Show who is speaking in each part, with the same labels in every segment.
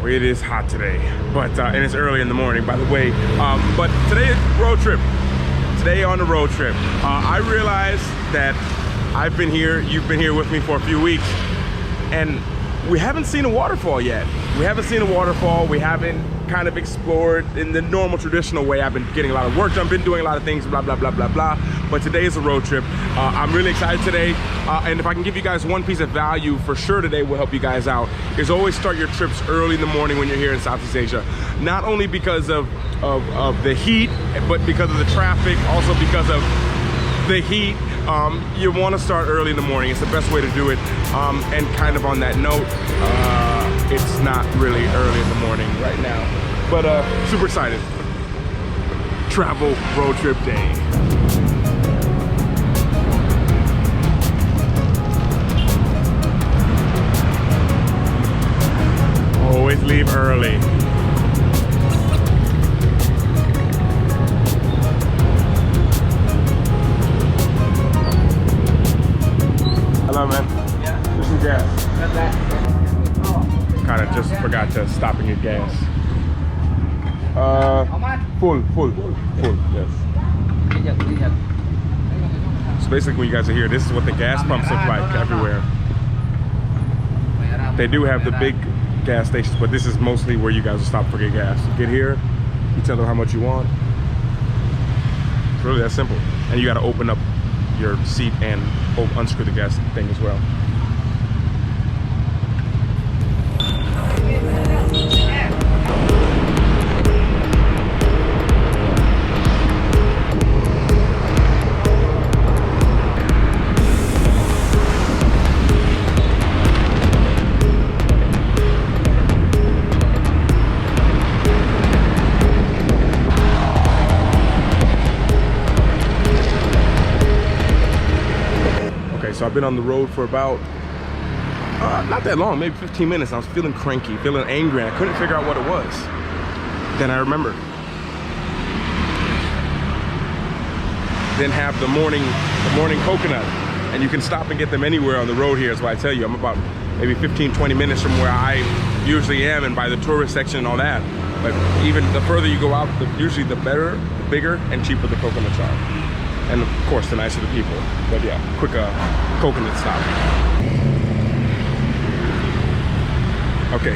Speaker 1: it is hot today, but and it's early in the morning, by the way. But today is road trip. Today on the road trip, I realized that I've been here, you've been here with me for a few weeks, and we haven't seen a waterfall yet. We haven't seen a waterfall. We haven't kind of explored in the normal traditional way. I've been getting a lot of work done, been doing a lot of things, blah, blah, blah, blah, blah. But today is a road trip. I'm really excited today. And if I can give you guys one piece of value for sure today will help you guys out, is always start your trips early in the morning when you're here in Southeast Asia. Not only because of the heat, but because of the traffic, also because of the heat. You want to start early in the morning. It's the best way to do it. And kind of on that note, it's not really early in the morning right now, but super excited. Travel road trip day. Always leave early. Hello, man. Yeah. There's some gas. Kind of just forgot to stop and get gas. Full, yes. So basically when you guys are here, this is what the gas pumps look like everywhere. They do have the big gas stations, but this is mostly where you guys will stop for get gas. You get here, you tell them how much you want. It's really that simple. And you gotta open up your seat and unscrew the gas thing as well. So I've been on the road for about, not that long, maybe 15 minutes. I was feeling cranky, feeling angry, and I couldn't figure out what it was. Then I remembered. Then have the morning coconut. And you can stop and get them anywhere on the road here, is what I tell you. I'm about maybe 15-20 minutes from where I usually am and by the tourist section and all that. But even the further you go out, usually the better, the bigger and cheaper the coconuts are. And of course, the nicer the people. But yeah, quick coconut stop. Okay.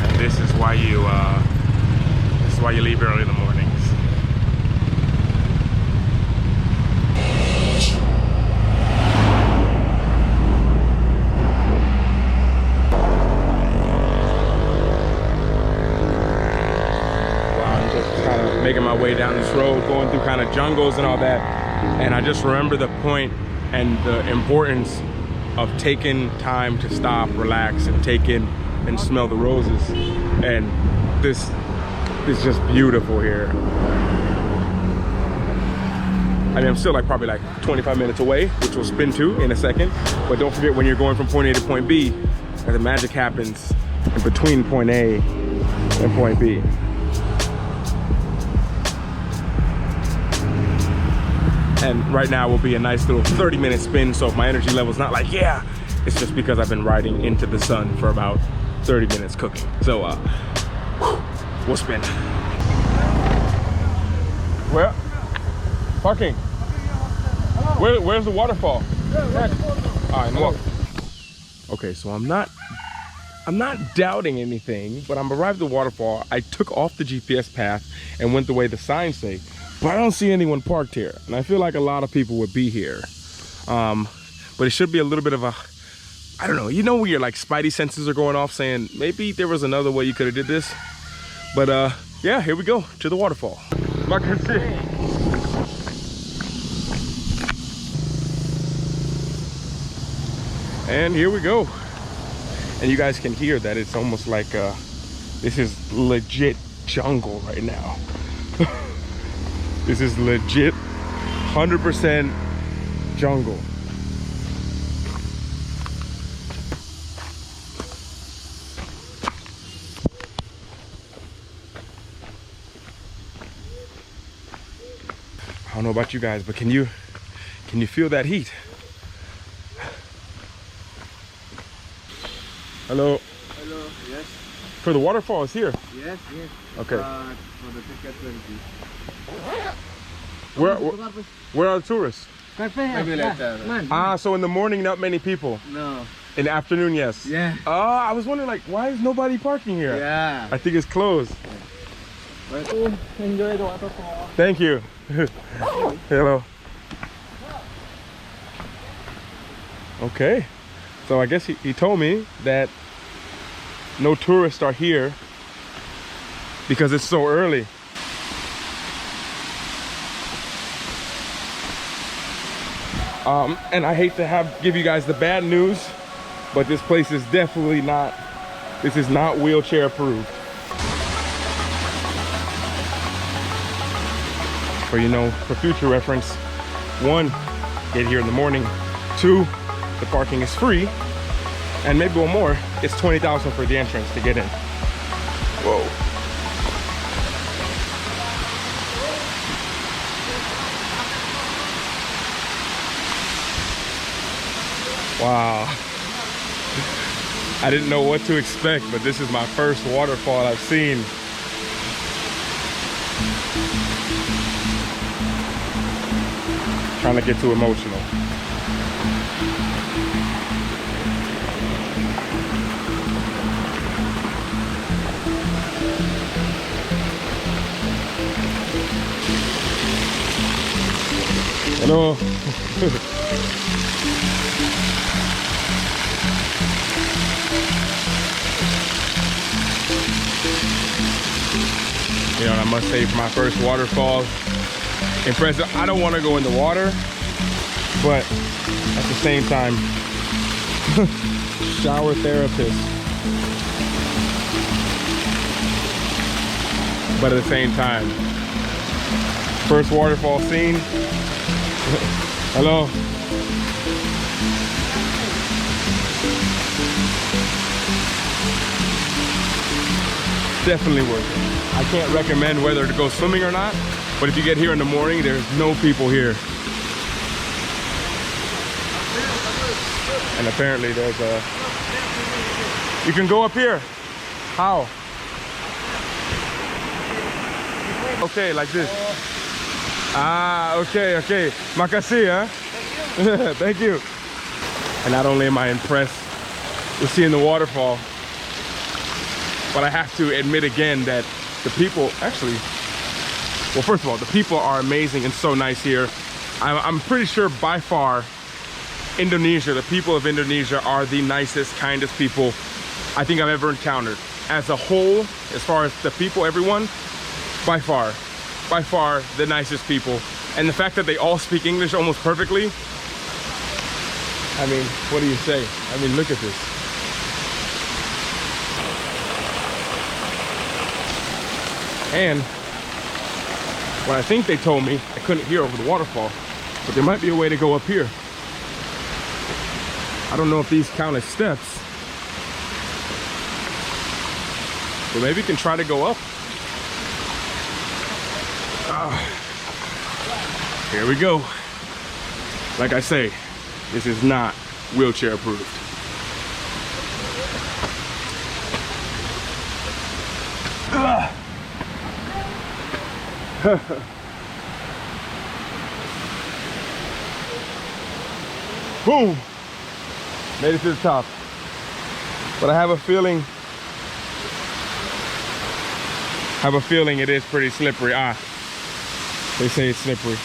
Speaker 1: And this is why you leave early in the mornings. Wow, I'm just kind of making my way down this road, going through kind of jungles and all that. And I just remember the point and the importance of taking time to stop, relax, and take in and smell the roses. And this is just beautiful here. I mean, I'm still probably 25 minutes away, which we'll spin to in a second. But don't forget, when you're going from point A to point B, the magic happens in between point A and point B. And right now will be a nice little 30-minute spin. So if my energy level's not yeah, it's just because I've been riding into the sun for about 30 minutes cooking. So we'll spin. Where? Parking. Where's the waterfall? All right, walk. Okay, so I'm not doubting anything, but I'm arrived at the waterfall. I took off the GPS path and went the way the signs say, but I don't see anyone parked here. And I feel like a lot of people would be here. But it should be a little bit of a, I don't know, you know, where your spidey senses are going off saying, maybe there was another way you could have did this. But yeah, here we go to the waterfall. Like I said. And here we go. And you guys can hear that it's almost like this is legit jungle right now. This is legit 100% jungle. don't know about you guys, but can you feel that heat? Hello.
Speaker 2: Hello, yes.
Speaker 1: For the waterfall is here.
Speaker 2: Yes, yes.
Speaker 1: Okay.
Speaker 2: For the ticket 20.
Speaker 1: Where are the tourists?
Speaker 2: Maybe later.
Speaker 1: Ah, so in the morning not many people.
Speaker 2: No.
Speaker 1: In the afternoon, yes.
Speaker 2: Yeah.
Speaker 1: Oh, I was wondering like why is nobody parking here?
Speaker 2: Yeah.
Speaker 1: I think it's closed.
Speaker 2: Enjoy the waterfall.
Speaker 1: Thank you. Hello. Okay. So I guess he told me that no tourists are here because it's so early. And I hate to give you guys the bad news, but this place is definitely not, this is not wheelchair approved. For, you know, for future reference, 1, get here in the morning. 2, the parking is free. And maybe one more, it's $20,000 for the entrance to get in. Whoa. Wow. I didn't know what to expect, but this is my first waterfall I've seen. Trying to get too emotional. Hello. You know, I must say for my first waterfall, impressive. I don't want to go in the water, but at the same time, shower therapist. But at the same time, first waterfall scene. Hello. Definitely worth it. I can't recommend whether to go swimming or not, but if you get here in the morning, there's no people here. And apparently there's a... You can go up here. How? Okay, like this. Ah, okay, okay. Makasih, huh? Thank you. And not only am I impressed with seeing the waterfall, but I have to admit again that the people actually, well, first of all, the people are amazing and so nice here. I'm pretty sure by far, Indonesia, the people of Indonesia are the nicest, kindest people I think I've ever encountered. As a whole, as far as the people, everyone, by far the nicest people. And the fact that they all speak English almost perfectly, I mean, what do you say? I mean, look at this. And what I think they told me, I couldn't hear over the waterfall, but there might be a way to go up here. I don't know if these count as steps, but maybe you can try to go up. Here we go. Like I say, this is not wheelchair approved. Boom! Made it to the top. But I have a feeling it is pretty slippery. Ah, they say it's slippery.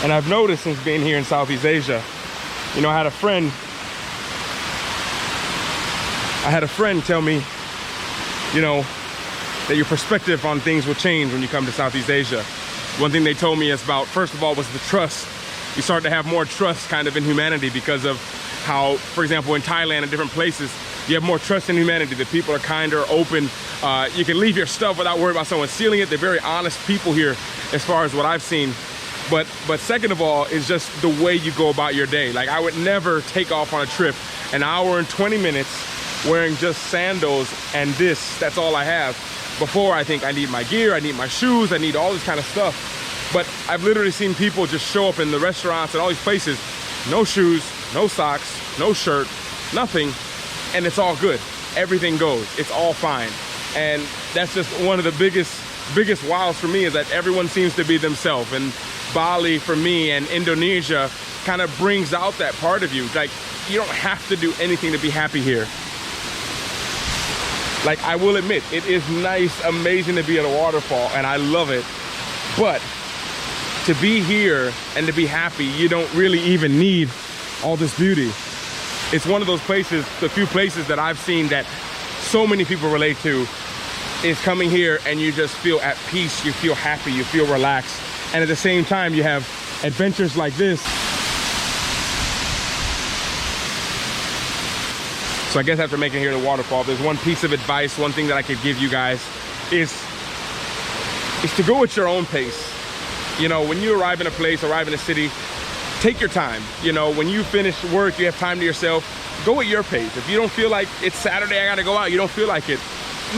Speaker 1: And I've noticed since being here in Southeast Asia, you know, I had a friend tell me, you know, that your perspective on things will change when you come to Southeast Asia. One thing they told me is about, first of all, was the trust. You start to have more trust kind of in humanity because of how, for example, in Thailand and different places, you have more trust in humanity. The people are kinder, open. You can leave your stuff without worrying about someone stealing it. They're very honest people here as far as what I've seen. But second of all, is just the way you go about your day. Like, I would never take off on a trip an hour and 20 minutes wearing just sandals and that's all I have. before I think I need my gear, I need my shoes, I need all this kind of stuff. But I've literally seen people just show up in the restaurants and all these places, no shoes, no socks, no shirt, nothing, and it's all good. Everything goes, it's all fine. And that's just one of the biggest wows for me, is that everyone seems to be themselves. And Bali for me and Indonesia kind of brings out that part of you. Like, you don't have to do anything to be happy here. Like, I will admit, it is nice, amazing to be at a waterfall, and I love it. But to be here and to be happy, you don't really even need all this beauty. It's one of those places, the few places that I've seen that so many people relate to, is coming here and you just feel at peace, you feel happy, you feel relaxed. And at the same time, you have adventures like this. So I guess after making it here to the waterfall, there's one piece of advice, one thing that I could give you guys is to go at your own pace. You know, when you arrive in a place, arrive in a city, take your time. You know, when you finish work, you have time to yourself, go at your pace. If you don't feel like it's Saturday, I gotta go out, you don't feel like it,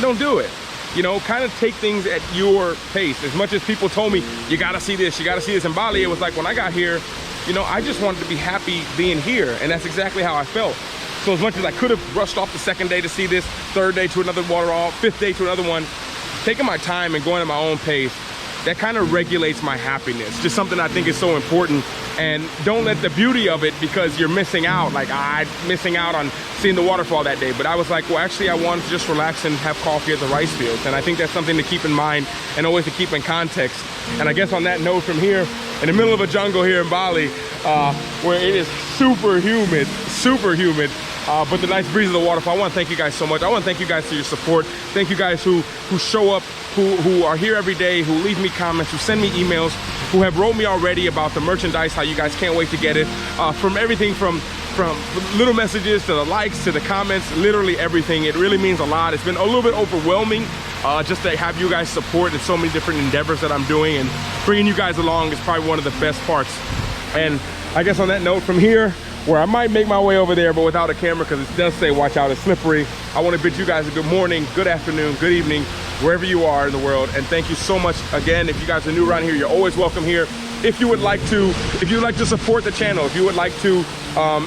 Speaker 1: don't do it. You know, kind of take things at your pace. As much as people told me, you gotta see this, you gotta see this. In Bali, it was like, when I got here, you know, I just wanted to be happy being here. And that's exactly how I felt. So as much as I could have rushed off the second day to see this, third day to another waterfall, fifth day to another one, taking my time and going at my own pace, that kind of regulates my happiness. Just something I think is so important. And don't let the beauty of it, because you're missing out. Like, I'm missing out on seeing the waterfall that day. But I was like, well, actually, I wanted to just relax and have coffee at the rice fields. And I think that's something to keep in mind and always to keep in context. And I guess on that note, from here, in the middle of a jungle here in Bali, where it is super humid, but the nice breeze of the waterfall. I want to thank you guys so much. I want to thank you guys for your support. Thank you guys who show up, who are here every day, who leave me comments, who send me emails, who have wrote me already about the merchandise, how you guys can't wait to get it. From everything from little messages to the likes to the comments, literally everything. It really means a lot. It's been a little bit overwhelming just to have you guys support in so many different endeavors that I'm doing, and bringing you guys along is probably one of the best parts. And I guess on that note, from here, where I might make my way over there, but without a camera, because it does say watch out, it's slippery. I want to bid you guys a good morning, good afternoon, good evening, wherever you are in the world. And thank you so much again. If you guys are new around here, you're always welcome here. If you would like to support the channel, if you would like to,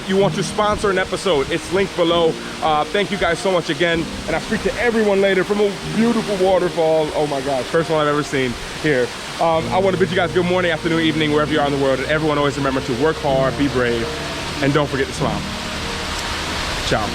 Speaker 1: you want to sponsor an episode, it's linked below. Thank you guys so much again. And I'll speak to everyone later from a beautiful waterfall. Oh my gosh, first one I've ever seen here. I want to bid you guys good morning, afternoon, evening, wherever you are in the world. And everyone always remember to work hard, be brave, and don't forget to smile. Ciao.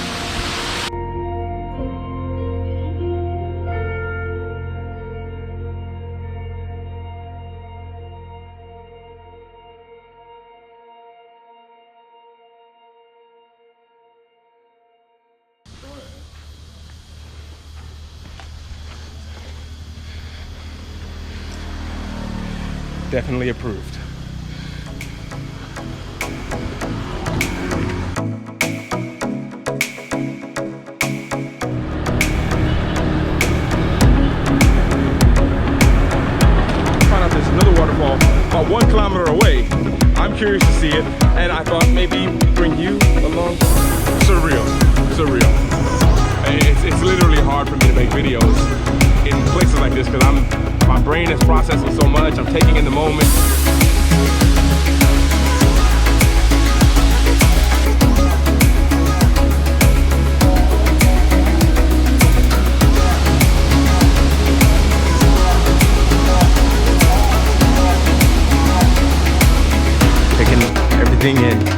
Speaker 1: Definitely approved. About 1 kilometer away. I'm curious to see it, and I thought maybe bring you along. Surreal. It's literally hard for me to make videos in places like this, because my brain is processing so much. I'm taking in the moment. Taking everything in.